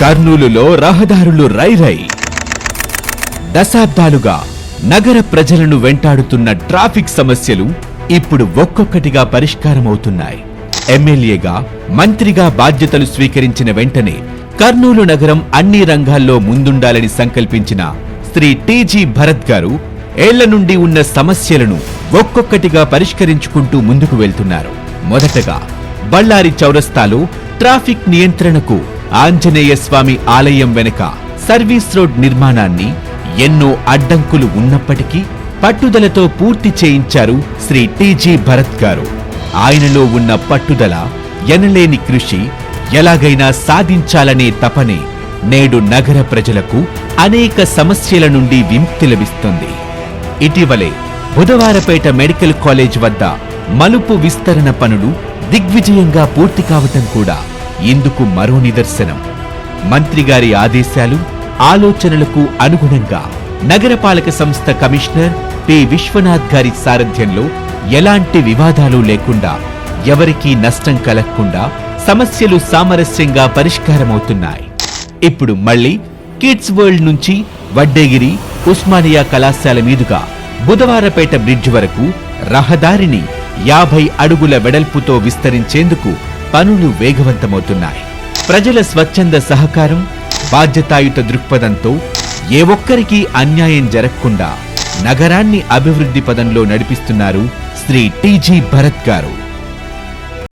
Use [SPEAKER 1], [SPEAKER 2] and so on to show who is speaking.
[SPEAKER 1] కర్నూలులో రహదారులు రైరై. దశాబ్దాలుగా నగర ప్రజలను వెంటాడుతున్న ట్రాఫిక్ సమస్యలు ఇప్పుడు ఒక్కొక్కటిగా పరిష్కారమవుతున్నాయి. ఎమ్మెల్యేగా, మంత్రిగా బాధ్యతలు స్వీకరించిన వెంటనే కర్నూలు నగరం అన్ని రంగాల్లో ముందుండాలని సంకల్పించిన శ్రీ టీజీ భరత్ గారు ఏళ్ల నుండి ఉన్న సమస్యలను ఒక్కొక్కటిగా పరిష్కరించుకుంటూ ముందుకు వెళ్తున్నారు. మొదటగా బళ్ళారి చౌరస్తాలో ట్రాఫిక్ నియంత్రణకు ఆంజనేయ స్వామి ఆలయం వెనుక సర్వీస్ రోడ్ నిర్మాణాన్ని ఎన్నో అడ్డంకులు ఉన్నప్పటికీ పట్టుదలతో పూర్తి చేయించారు శ్రీ టీజీ భరత్ గారు. ఆయనలో ఉన్న పట్టుదల, ఎనలేని కృషి, ఎలాగైనా సాధించాలనే తపనే నేడు నగర ప్రజలకు అనేక సమస్యల నుండి విముక్తి లభిస్తుంది. ఇటీవలే బుధవారపేట మెడికల్ కాలేజ్ వద్ద మలుపు విస్తరణ పనులు దిగ్విజయంగా పూర్తి కావటం కూడా ఇందుకు మరో నిదర్శనం. మంత్రిగారి ఆదేశాలు, ఆలోచనలకు అనుగుణంగా నగరపాలక సంస్థ కమిషనర్ పి విశ్వనాథ్ గారి సారథ్యంలో ఎలాంటి వివాదాలు లేకుండా, ఎవరికీ నష్టం కలగకుండా సమస్యలు సామరస్యంగా పరిష్కారమవుతున్నాయి. ఇప్పుడు మళ్లీ కిడ్స్ వరల్డ్ నుంచి వడ్డేగిరి, ఉస్మానియా కళాశాల మీదుగా బుధవారపేట బ్రిడ్జ్ వరకు రహదారిని 50 అడుగుల వెడల్పుతో విస్తరించేందుకు పనులు వేగవంతమవుతున్నాయి. ప్రజల స్వచ్ఛంద సహకారం, బాధ్యతాయుత దృక్పథంతో ఏ ఒక్కరికీ అన్యాయం జరగకుండా నగరాన్ని అభివృద్ధి పదంలో నడిపిస్తున్నారు శ్రీ టీజీ భరత్ గారు.